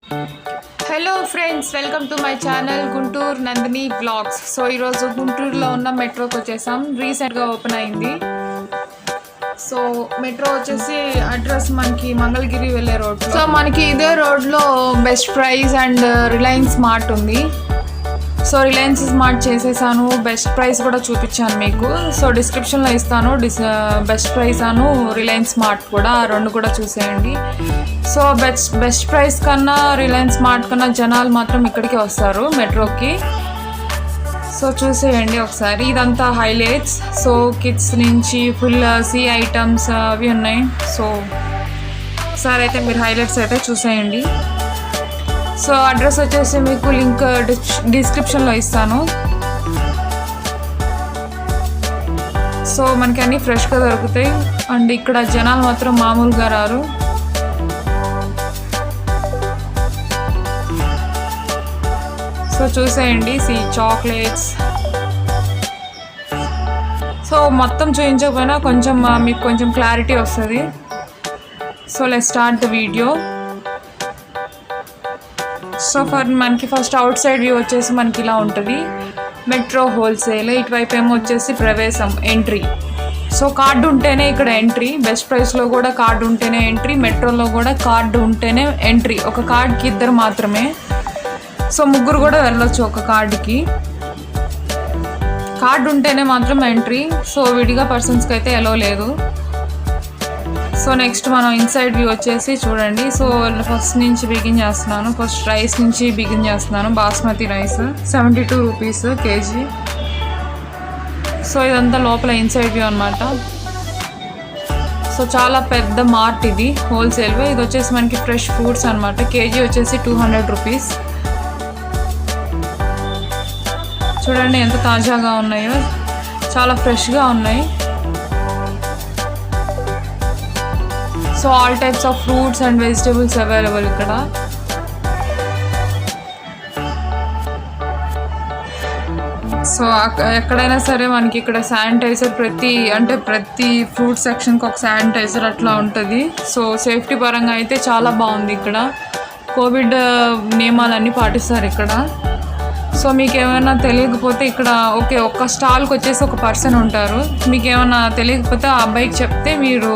Hello friends, welcome to my channel Guntur Nandini blogs. So ఈరోజు గుంటూరులో ఉన్న మెట్రోకి వచ్చేసాం. రీసెంట్గా ఓపెన్ అయింది. సో మెట్రో వచ్చేసి అడ్రస్ మనకి మంగళగిరి వెళ్ళే రోడ్. సో మనకి ఇదే రోడ్లో best price and Reliance smart ఉంది. సో రిలయన్స్ స్మార్ట్ చేసేసాను. బెస్ట్ ప్రైస్ కూడా చూపించాను మీకు. సో డిస్క్రిప్షన్లో ఇస్తాను బెస్ట్ ప్రైస్ అను రిలయన్స్ స్మార్ట్ కూడా, ఆ రెండు కూడా చూసేయండి. సో బెస్ట్ ప్రైస్ కన్నా రిలయన్స్ స్మార్ట్ కన్నా జనాలు మాత్రం ఇక్కడికి వస్తారు మెట్రోకి. సో చూసేయండి ఒకసారి. ఇదంతా హైలైట్స్. సో కిడ్స్ నుంచి ఫుల్ సీ ఐటమ్స్ అవి ఉన్నాయి. సో ఒకసారి అయితే మీరు హైలైట్స్ అయితే చూసేయండి. సో అడ్రస్ వచ్చేసి మీకు లింక్ డిస్క్రిప్షన్లో ఇస్తాను. సో మనకి అన్నీ ఫ్రెష్గా దొరుకుతాయి. అండ్ ఇక్కడ జనాలు మాత్రం మామూలుగా రారు. సో చూసేయండి. చాక్లెట్స్. సో మొత్తం చూపించకపోయినా కొంచెం మీకు కొంచెం క్లారిటీ వస్తుంది. So let's start the video. So మనకి ఫస్ట్ అవుట్ సైడ్ వ్యూ వచ్చేసి మనకి ఇలా ఉంటుంది. Metro wholesale. ఇటువైపు ఏమో వచ్చేసి ప్రవేశం, ఎంట్రీ. సో కార్డు ఉంటేనే ఇక్కడ ఎంట్రీ. బెస్ట్ ప్రైస్లో కూడా కార్డు ఉంటేనే ఎంట్రీ, మెట్రోలో కూడా కార్డు ఉంటేనే ఎంట్రీ. ఒక కార్డ్కి ఇద్దరు మాత్రమే. సో ముగ్గురు కూడా వెళ్ళొచ్చు ఒక కార్డుకి. కార్డు ఉంటేనే మాత్రం ఎంట్రీ. సో విడిగా పర్సన్స్కి అయితే ఎలో లేదు. సో నెక్స్ట్ మనం ఇన్సైడ్ వ్యూ వచ్చేసి చూడండి. సో ఫస్ట్ నుంచి బిగిన్ చేస్తున్నాను. ఫస్ట్ రైస్ నుంచి బిగిన్ చేస్తున్నాను. Basmati rice 72 rupees KG. So ఇదంతా లోపల ఇన్సైడ్ వ్యూ అనమాట. సో చాలా పెద్ద మార్ట్ ఇది, హోల్సేల్. ఇది వచ్చేసి మనకి ఫ్రెష్ ఫ్రూట్స్ అనమాట. కేజీ వచ్చేసి 200 రూపీస్. చూడండి ఎంత తాజాగా ఉన్నాయో, చాలా ఫ్రెష్గా ఉన్నాయి. So all types of fruits and vegetables available ఇక్కడ. సో ఎక్కడైనా సరే మనకి ఇక్కడ శానిటైజర్ ప్రతి ఫ్రూట్ సెక్షన్కి ఒక శానిటైజర్ అట్లా ఉంటుంది. సో సేఫ్టీ పరంగా అయితే చాలా బాగుంది ఇక్కడ. కోవిడ్ నియమాలన్నీ పాటిస్తారు ఇక్కడ. సో మీకు ఏమైనా తెలియకపోతే ఇక్కడ ఒక్క స్టాల్కి వచ్చేసి ఒక పర్సన్ ఉంటారు. మీకు ఏమైనా తెలియకపోతే ఆ అబ్బాయికి చెప్తే మీరు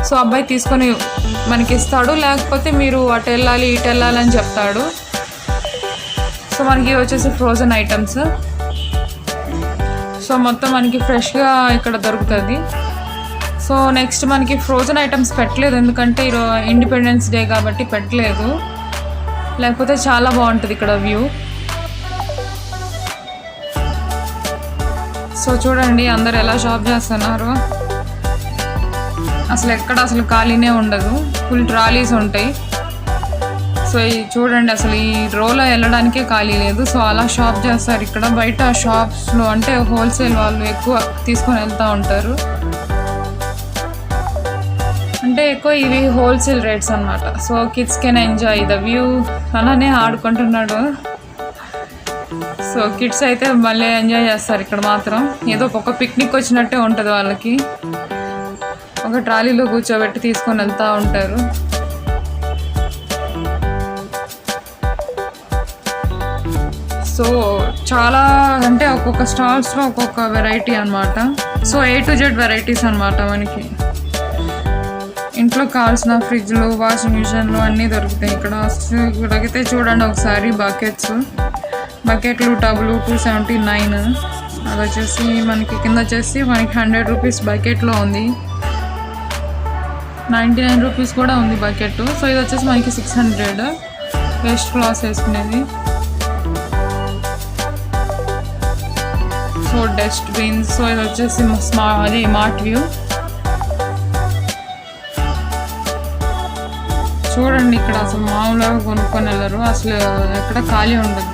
సో అబ్బాయి తీసుకొని మనకి ఇస్తాడు. లేకపోతే మీరు అటు వెళ్ళాలి ఇటు వెళ్ళాలి అని చెప్తాడు. సో మనకి వచ్చేసి ఫ్రోజన్ ఐటమ్స్. సో మొత్తం మనకి ఫ్రెష్గా ఇక్కడ దొరుకుతుంది. సో నెక్స్ట్ మనకి ఫ్రోజన్ ఐటమ్స్ పెట్టలేదు, ఎందుకంటే ఈరోజు ఇండిపెండెన్స్ డే కాబట్టి పెట్టలేదు. లేకపోతే చాలా బాగుంటుంది ఇక్కడ వ్యూ. సో చూడండి అందరు ఎలా షాప్ చేస్తున్నారు. అసలు ఖాళీనే ఉండదు. ఫుల్ ట్రాలీస్ ఉంటాయి. సో చూడండి అసలు ఈ రోలో వెళ్ళడానికే ఖాళీ లేదు. సో అలా షాప్ చేస్తారు ఇక్కడ. బయట షాప్స్లో అంటే హోల్సేల్ వాళ్ళు ఎక్కువ తీసుకొని వెళ్తూ ఉంటారు. అంటే ఎక్కువ ఇవి హోల్సేల్ రేట్స్ అనమాట. So kids can enjoy the view. అలానే ఆడుకుంటున్నాడు. సో కిడ్స్ అయితే మళ్ళీ ఎంజాయ్ చేస్తారు ఇక్కడ మాత్రం. ఏదో ఒక పిక్నిక్ వచ్చినట్టే ఉంటుంది వాళ్ళకి. ఒక ట్రాలీలో కూర్చోబెట్టి తీసుకొని వెళ్తూ ఉంటారు. సో చాలా అంటే ఒక్కొక్క స్టాల్స్లో ఒక్కొక్క వెరైటీ అనమాట. So A to Z varieties అనమాట. మనకి ఇంట్లో కావాల్సిన ఫ్రిడ్జ్లు, వాషింగ్ మిషన్లు అన్నీ దొరుకుతాయి ఇక్కడ. ఇక్కడైతే చూడండి ఒకసారి బకెట్లు టబ్లు 279. అది వచ్చేసి మనకి కింద వచ్చేసి మనకి 100 రూపీస్ బకెట్లో ఉంది. 99 రూపీస్ కూడా ఉంది బకెట్. సో ఇది వచ్చేసి మనకి 600 వేస్ట్ క్లాత్ వేసుకునేది. So dustbins. సో ఇది వచ్చేసి అది మార్ట్ వ్యూ. చూడండి ఇక్కడ అసలు మామూలుగా కొనుక్కొని వెళ్ళరు, అసలు ఎక్కడ ఖాళీ ఉండదు.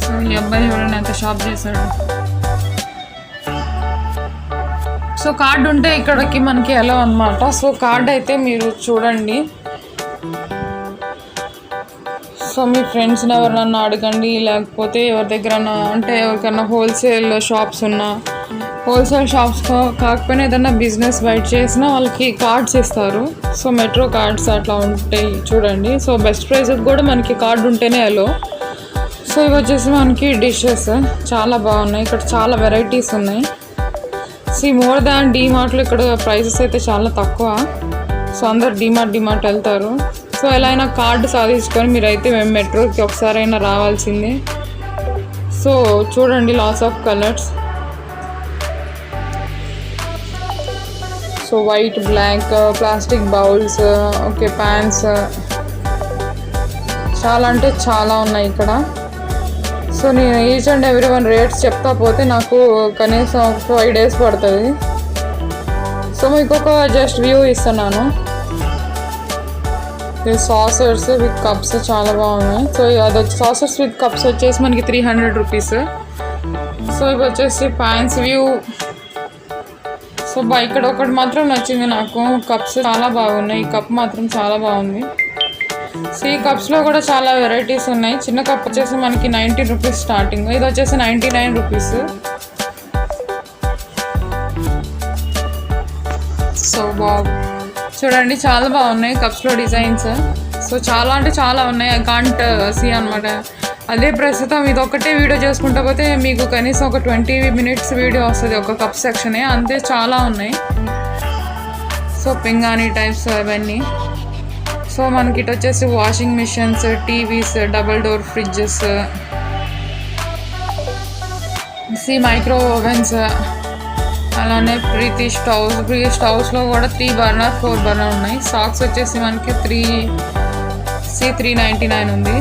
సో ఈ అబ్బాయి చూడండి ఎంత షాప్ చేశాడు. సో కార్డు ఉంటే ఇక్కడికి మనకి ఎలా అనమాట. సో కార్డు అయితే మీరు చూడండి. సో మీ ఫ్రెండ్స్ని ఎవరినన్నా అడగండి, లేకపోతే ఎవరి దగ్గర అంటే ఎవరికన్నా హోల్సేల్ షాప్స్ ఉన్నా హోల్సేల్ షాప్స్ కాకపోయినా ఏదైనా బిజినెస్ బయట చేసినా వాళ్ళకి కార్డ్స్ ఇస్తారు. సో మెట్రో కార్డ్స్ అట్లా ఉంటాయి చూడండి. సో బెస్ట్ ప్రైస్కి కూడా మనకి కార్డు ఉంటేనే అలో. సో ఇవి వచ్చేసి మనకి డిషెస్ చాలా బాగున్నాయి. ఇక్కడ చాలా వెరైటీస్ ఉన్నాయి. మోర్ దాన్ డీమార్ట్లో ఇక్కడ ప్రైసెస్ అయితే చాలా తక్కువ. సో అందరు డీమార్ట్ వెళ్తారు. సో ఎలా అయినా కార్డు సాధించుకొని మీరైతే మేము మెట్రోకి ఒకసారైనా రావాల్సిందే. సో చూడండి lots of colours. So white, black, plastic bowls, okay pans, చాలా అంటే చాలా ఉన్నాయి ఇక్కడ. సో నేను each and every one rates చెప్తా పోతే నాకు కనీసం 5 days పడుతుంది. సో మీకు ఒక జస్ట్ వ్యూ ఇస్తున్నాను. సాసర్స్ విత్ కప్స్ చాలా బాగున్నాయి. సో అది సాసర్స్ విత్ కప్స్ వచ్చేసి మనకి 300 rupees. సో ఇవి వచ్చేసి ప్యాన్స్ వ్యూ. సో ఇక్కడ ఒకటి మాత్రం నచ్చింది నాకు, కప్స్ చాలా బాగున్నాయి. ఈ కప్ మాత్రం చాలా బాగుంది. సో ఈ కప్స్లో కూడా చాలా వెరైటీస్ ఉన్నాయి. చిన్న కప్ వచ్చేసి మనకి 90 rupees స్టార్టింగ్. ఇది వచ్చేసి 99 rupees. సో చూడండి చాలా బాగున్నాయి కప్స్లో డిజైన్స్. సో చాలా అంటే చాలా ఉన్నాయి. ఐ కాంట్ సీ అనమాట. అదే ప్రస్తుతం ఇది ఒక్కటే వీడియో చేసుకుంటా పోతే మీకు కనీసం ఒక 20 minutes వీడియో వస్తుంది ఒక కప్ సెక్షనే. అంతే చాలా ఉన్నాయి. సో పింగాణి టైప్స్ అవన్నీ. సో మనకి ఇటు వచ్చేసి washing machines, TVs, double door fridges, micro ovens, అలానే ప్రీతి స్టవ్స్లో కూడా 3 burner 4 burner ఉన్నాయి. సాక్స్ వచ్చేసి మనకి 399 ఉంది.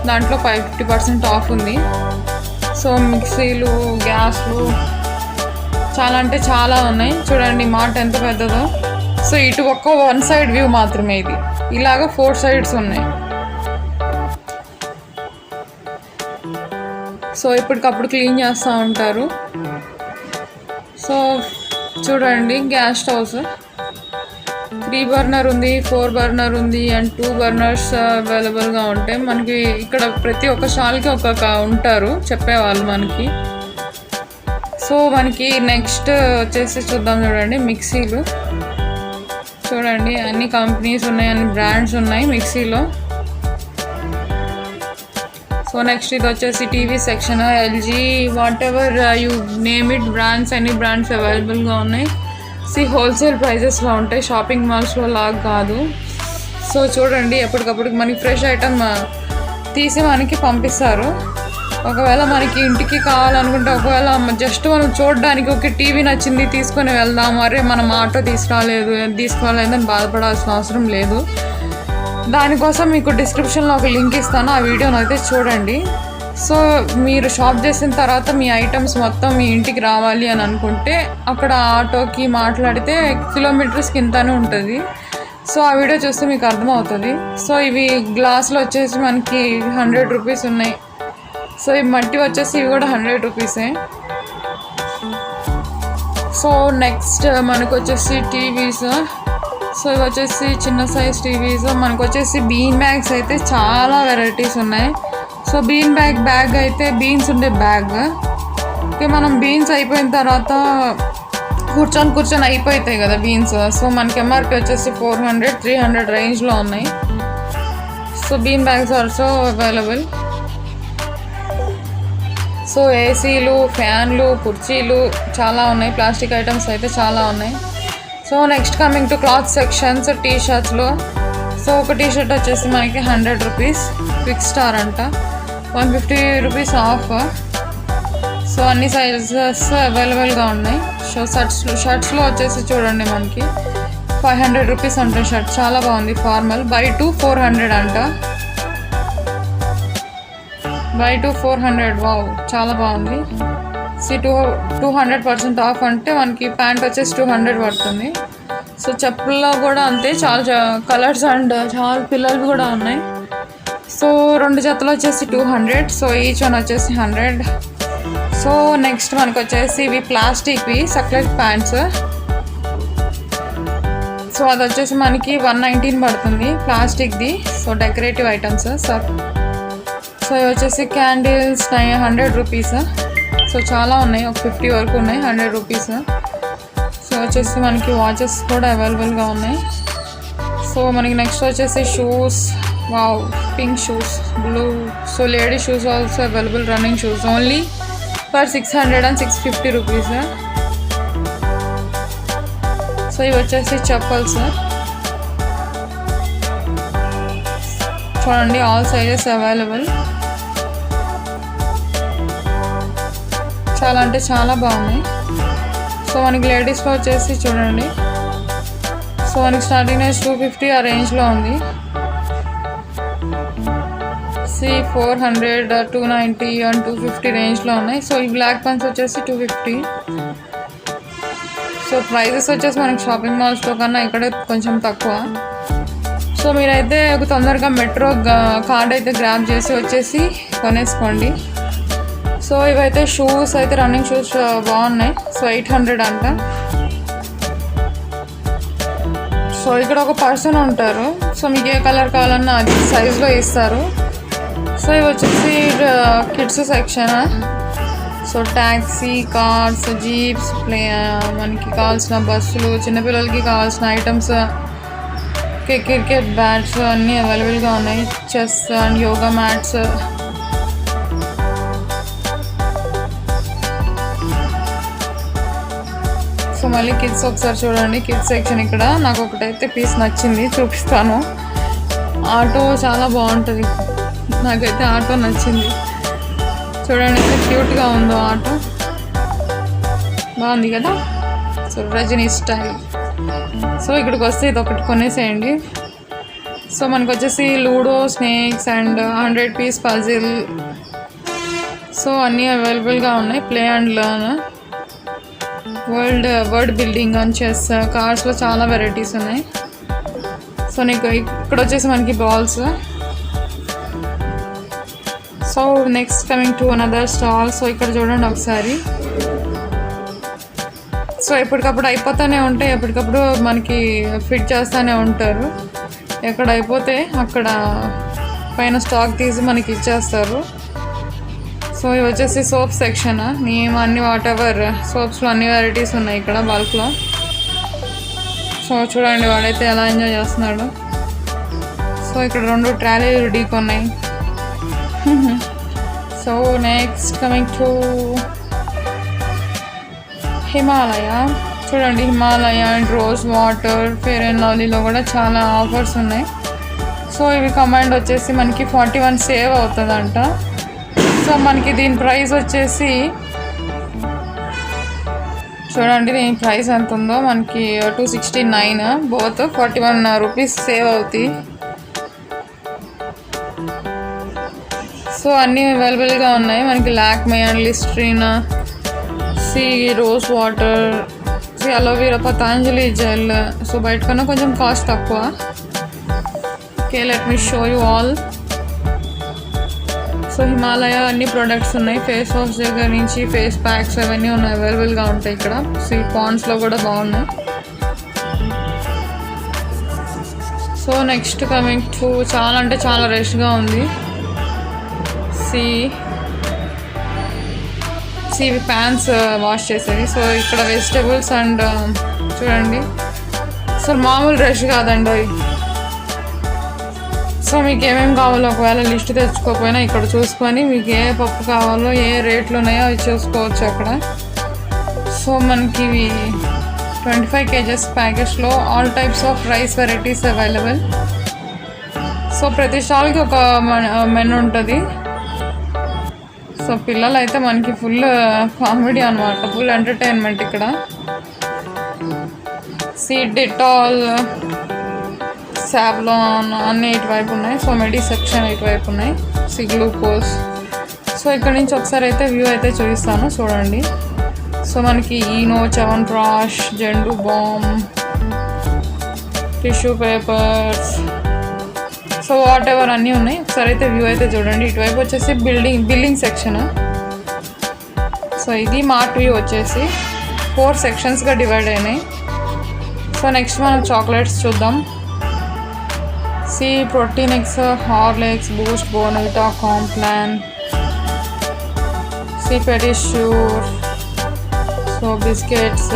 దాంట్లో 50% ఆఫ్ ఉంది. సో మిక్సీలు, గ్యాస్లు చాలా అంటే చాలా ఉన్నాయి. చూడండి మాట ఎంత పెద్దదో. సో ఇటు ఒక్క 1 side వ్యూ మాత్రమే ఇది. ఇలాగ 4 sides ఉన్నాయి. సో ఇప్పటికప్పుడు క్లీన్ చేస్తూ ఉంటారు. సో చూడండి గ్యాస్ స్టవ్స్ 3 burner ఉంది, 4 burner ఉంది అండ్ 2 burners అవైలబుల్గా ఉంటాయి. మనకి ఇక్కడ ప్రతి ఒక్క స్టాల్కి ఒక్కొక్క ఉంటారు చెప్పేవాళ్ళు మనకి. సో మనకి నెక్స్ట్ వచ్చేసి చూద్దాం. చూడండి మిక్సీలు చూడండి, అన్ని కంపెనీస్ ఉన్నాయి, అన్ని బ్రాండ్స్ ఉన్నాయి మిక్సీలో. సో నెక్స్ట్ ఇది వచ్చేసి TV section. LG what ever you name it brands, అన్ని బ్రాండ్స్ అవైలబుల్గా ఉన్నాయి. హోల్సేల్ ప్రైజెస్లో ఉంటాయి, షాపింగ్ మాల్స్లో లాగా కాదు. సో చూడండి ఎప్పటికప్పుడు మనకి ఫ్రెష్ ఐటమ్ తీసి మనకి పంపిస్తారు. ఒకవేళ మనకి ఇంటికి కావాలనుకుంటే, ఒకవేళ జస్ట్ మనం చూడడానికి ఒక టీవీ నచ్చింది తీసుకొని వెళ్దాం, అరే మనం ఆటో తీసుకోలేదని బాధపడాల్సిన అవసరం లేదు. దానికోసం మీకు డిస్క్రిప్షన్లో ఒక లింక్ ఇస్తాను, ఆ వీడియోని అయితే చూడండి. సో మీరు షాప్ చేసిన తర్వాత మీ ఐటమ్స్ మొత్తం మీ ఇంటికి రావాలి అని అనుకుంటే అక్కడ ఆటోకి మాట్లాడితే కిలోమీటర్స్కి ఇంతనే ఉంటుంది. సో ఆ వీడియో చూస్తే మీకు అర్థమవుతుంది. సో ఇవి గ్లాసులు వచ్చేసి మనకి 100 rupees ఉన్నాయి. సో ఈ మట్టి వచ్చేసి ఇవి కూడా 100 rupees. సో నెక్స్ట్ మనకు వచ్చేసి టీవీస్. సో ఇవి వచ్చేసి చిన్న సైజ్ టీవీస్. మనకు వచ్చేసి బీన్ బ్యాగ్స్ అయితే చాలా వెరైటీస్ ఉన్నాయి. సో బీన్ బ్యాగ్ అయితే బీన్స్ ఉండే బ్యాగ్. ఓకే, మనం బీన్స్ అయిపోయిన తర్వాత కూర్చొని అయిపోతాయి కదా బీన్స్. సో మనకి ఎంఆర్పి వచ్చేసి 400, 300 రేంజ్లో ఉన్నాయి. So been bags also available. So ఏసీలు, ఫ్యాన్లు, కుర్చీలు చాలా ఉన్నాయి. ప్లాస్టిక్ ఐటమ్స్ అయితే చాలా ఉన్నాయి. So next coming to cloth sections. T షర్ట్స్లో సో ఒక టీ షర్ట్ వచ్చేసి మనకి 100 rupees, క్విక్ స్టార్ అంట, 150 rupees ఆఫ్. సో అన్ని సైజెస్ అవైలబుల్గా ఉన్నాయి. సో షర్ట్స్లో వచ్చేసి చూడండి మనకి 500 rupees అంటే షర్ట్ చాలా బాగుంది. ఫార్మల్ buy 2 400 అంట. buy 2 400. వావ్ చాలా బాగుంది. 200% ఆఫ్ అంటే మనకి ప్యాంట్ వచ్చేసి 200 పడుతుంది. సో చెప్పుల్లో కూడా అంతే, చాలా కలర్స్ అండ్ చాలా పిల్లలు కూడా ఉన్నాయి. సో 2 జతలు వచ్చేసి 200. సో ఈచ్ వన్ వచ్చేసి 100. సో నెక్స్ట్ మనకు వచ్చేసి ఇవి ప్లాస్టిక్వి సక్లెట్ ప్యాంట్స్. సో అది వచ్చేసి మనకి 119 పడుతుంది ప్లాస్టిక్ది. So decorative items. సో ఇవి వచ్చేసి క్యాండిల్స్ 100 rupees. సో చాలా ఉన్నాయి, ఒక 50 వరకు ఉన్నాయి, 100 రూపీస్. సో వచ్చేసి మనకి వాచెస్ కూడా అవైలబుల్గా ఉన్నాయి. సో మనకి నెక్స్ట్ వచ్చేసి shoes, wow pink shoes, blue. So lady shoes also available, running shoes only for 600 and 650 rupees. So ఇవి వచ్చేసి చెప్పల్స్ చూడండి, ఆల్ సైజెస్ అవైలబుల్. చాలా అంటే చాలా బాగున్నాయి. సో మనకి లేడీస్లో వచ్చేసి చూడండి, సో మనకి స్టార్టింగ్ రేంజ్ 250 ఆ రేంజ్లో ఉంది. 400, 290 అండ్ 250 రేంజ్లో ఉన్నాయి. సో ఈ బ్లాక్ పెన్స్ వచ్చేసి 250. సో ప్రైజెస్ వచ్చేసి మనకి షాపింగ్ మాల్స్లో కన్నా ఇక్కడ కొంచెం తక్కువ. సో మీరైతే ఒక తొందరగా మెట్రో కార్డ్ అయితే గ్రాబ్ చేసి వచ్చేసి కొనేసుకోండి. సో ఇవైతే షూస్ అయితే రన్నింగ్ షూస్ బాగున్నాయి. సో 800 అంట. సో ఇక్కడ ఒక పర్సన్ ఉంటారు. సో మీకు ఏ కలర్ కావాలన్నా అది సైజులో ఇస్తారు. సో ఇవి వచ్చేసి kids section. So taxi, cars, jeeps, మనకి కావాల్సిన బస్సులు, చిన్నపిల్లలకి కావాల్సిన ఐటమ్స్, క్రికెట్ బ్యాట్స్ అన్నీ అవైలబుల్గా ఉన్నాయి. Chess and yoga mats. So మళ్ళీ కిడ్స్ ఒకసారి చూడండి, కిడ్స్ సెక్షన్. ఇక్కడ నాకు ఒకటైతే పీస్ నచ్చింది, చూపిస్తాను. ఆటో చాలా బాగుంటుంది, నాకైతే ఆటో నచ్చింది. చూడండి ఎంత క్యూట్గా ఉందో ఆటో, బాగుంది కదా. So Rajani style. సో ఇక్కడికి వస్తే ఇది ఒకటి కొనేసేయండి. సో మనకు వచ్చేసి Ludo, snakes and 100 piece puzzle. So అన్నీ అవైలబుల్గా ఉన్నాయి. Play and learn, word building అని చెస్, కార్స్లో చాలా వెరైటీస్ ఉన్నాయి. సో నీకు ఇక్కడ వచ్చేసి మనకి balls. So next coming to another stall. So ఇక్కడ చూడండి ఒకసారి. సో ఎప్పటికప్పుడు అయిపోతూనే ఉంటాయి, ఎప్పటికప్పుడు మనకి ఫిట్ చేస్తూనే ఉంటారు. ఎక్కడ అయిపోతే అక్కడ పైన స్టాక్ తీసి మనకి ఇచ్చేస్తారు. సో ఇవి వచ్చేసి సోప్ సెక్షన్. మేము అన్ని వాట్ ఎవర్ సోప్స్లో అన్ని వెరైటీస్ ఉన్నాయి ఇక్కడ బల్క్లో. సో చూడండి వాడైతే ఎలా ఎంజాయ్ చేస్తున్నాడు. సో ఇక్కడ 2 ట్రాలీలు ఢీకొన్నాయి. So next coming to Himalaya. చూడండి Himalaya and rose water, fair and లవ్లీలో కూడా చాలా ఆఫర్స్ ఉన్నాయి. సో ఇవి కమాండ్ వచ్చేసి మనకి 41 సేవ్ అవుతుందంట. సో మనకి దీని ప్రైస్ వచ్చేసి చూడండి, దీని ప్రైస్ ఎంత ఉందో మనకి 269, బోత్ 41 రూపీస్ సేవ్ అవుతాయి. సో అన్నీ అవైలబుల్గా ఉన్నాయి మనకి. Lakme and Listerine, rose water, aloe vera, Patanjali gel. So బయట కన్నా కొంచెం కాస్ట్ తక్కువ. Okay, let me show you all. So Himalaya అన్ని ప్రోడక్ట్స్ ఉన్నాయి. ఫేస్ వాష్ దగ్గర నుంచి ఫేస్ ప్యాక్స్ అవన్నీ ఉన్నాయి, అవైలబుల్గా ఉంటాయి ఇక్కడ. పాండ్స్లో కూడా బాగున్నాయి. సో నెక్స్ట్ కమింగ్ టు చాలా అంటే చాలా రష్గా ఉంది. ప్యాన్స్ వాష్ చేసేది. సో ఇక్కడ వెజిటేబుల్స్ అండ్ చూడండి, సో మామూలు రష్ కాదండి. సో మీకు ఏమేమి కావాలో ఒకవేళ లిస్ట్ తెచ్చుకోకపోయినా ఇక్కడ చూసుకొని మీకు ఏ పప్పు కావాలో ఏ రేట్లు ఉన్నాయో అవి చూసుకోవచ్చు అక్కడ. సో మనకి ఇవి 25 kgs ప్యాకెట్స్లో all types of rice varieties available. So ప్రతి స్టాల్కి ఒక మెనూ ఉంటుంది. సో పిల్లలు అయితే మనకి ఫుల్ కామెడీ అనమాట, ఫుల్ ఎంటర్టైన్మెంట్ ఇక్కడ. డెటాల్, సావ్లాన్ అన్నీ ఇటువైపు ఉన్నాయి. సో మెడి సెక్షన్ ఇటువైపు ఉన్నాయి. గ్లూకోజ్. సో ఇక్కడ నుంచి ఒకసారి అయితే వ్యూ అయితే చూపిస్తాను చూడండి. సో మనకి Eno, Chyawanprash, Zandu balm, tissue papers, so what ever అన్నీ ఉన్నాయి. ఒకసారి అయితే వ్యూ అయితే చూడండి. ఇటువైపు వచ్చేసి బిల్లింగ్ సెక్షన్. సో ఇది మార్ట్ వ్యూ వచ్చేసి 4 సెక్షన్స్గా డివైడ్ అయినాయి. సో నెక్స్ట్ మనం చాక్లెట్స్ చూద్దాం. Protein eggs, Horlicks, Boost, Bournvita, Complan. వచ్చేసి పెడిష్యూర్, సో బిస్కెట్స్.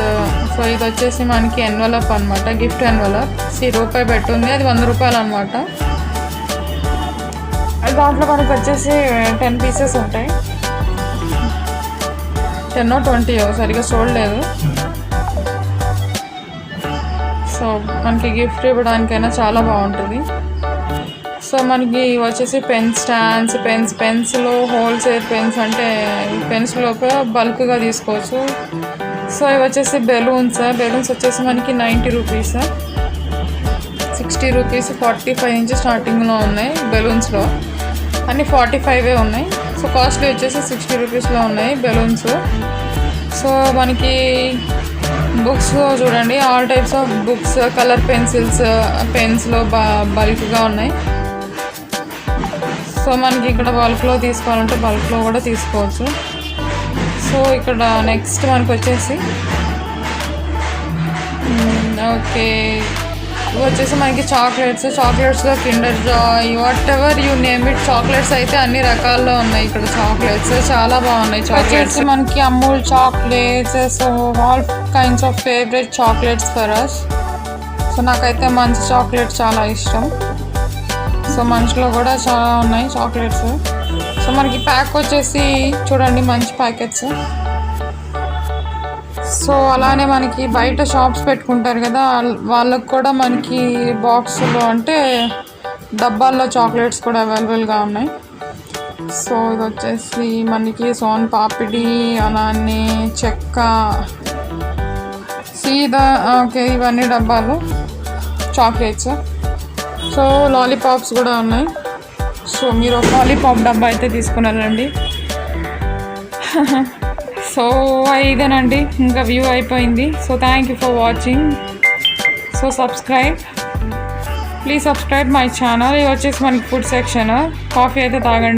సో ఇది వచ్చేసి మనకి ఎన్వలప్ అనమాట, గిఫ్ట్ ఎన్వలప్. రూపాయి పెట్టుంది, అది 100 రూపాయలు అనమాట. దాంట్లో మనకు వచ్చేసి 10 పీసెస్ ఉంటాయి, 10 or 20 సరిగా చూడలేదు. సో మనకి గిఫ్ట్ ఇవ్వడానికైనా చాలా బాగుంటుంది. సో మనకి వచ్చేసి పెన్ స్టాండ్స్, పెన్స్లో హోల్సేల్ పెన్స్, అంటే పెన్స్ లోపల బల్క్గా తీసుకోవచ్చు. సో ఇవి వచ్చేసి బెలూన్స్ వచ్చేసి మనకి 90 రూపీస్, 60 రూపీస్, 45 నుంచి స్టార్టింగ్లో ఉన్నాయి. బెలూన్స్లో అన్నీ 45 ఉన్నాయి. సో కాస్ట్లీ వచ్చేసి 60 రూపీస్లో ఉన్నాయి బెలూన్స్. సో మనకి బుక్స్ చూడండి, all types of books, colour pencils, పెన్స్లో బల్క్గా ఉన్నాయి. సో మనకి ఇక్కడ బల్క్లో తీసుకోవాలంటే బల్క్లో కూడా తీసుకోవచ్చు. సో ఇక్కడ నెక్స్ట్ మనకు వచ్చేసి ఓకే, ఇవి వచ్చేసి మనకి చాక్లెట్స్లో Kinder Joy, whatever you name it, chocolates అయితే అన్ని రకాల్లో ఉన్నాయి ఇక్కడ. చాక్లెట్స్ చాలా బాగున్నాయి. చాక్లెట్స్ మనకి Amul chocolates, so all kinds of favourite chocolates for us. So నాకైతే మంచి చాక్లెట్స్ చాలా ఇష్టం. సో మంచిలో కూడా చాలా ఉన్నాయి చాక్లెట్స్. సో మనకి ప్యాక్ వచ్చేసి చూడండి, మంచి ప్యాకెట్స్. సో అలానే మనకి బయట షాప్స్ పెట్టుకుంటారు కదా, వాళ్ళకు కూడా మనకి బాక్స్లో అంటే డబ్బాల్లో చాక్లెట్స్ కూడా అవైలబుల్గా ఉన్నాయి. సో ఇది వచ్చేసి మనకి సోన్ పాపిడి, అలానే చెక్క, సీదా, ఓకే, ఇవన్నీ డబ్బాలు చాక్లెట్స్. సో లాలీపాప్స్ కూడా ఉన్నాయి. సో మీరు ఒక లాలీపాప్ డబ్బా అయితే తీసుకున్నారండి. సో ఇదేనండి, ఇంకా వ్యూ అయిపోయింది. So thank you for watching. So please subscribe my channel. ఇది వచ్చేసి మనకి ఫుడ్ సెక్షన్. కాఫీ అయితే తాగండి.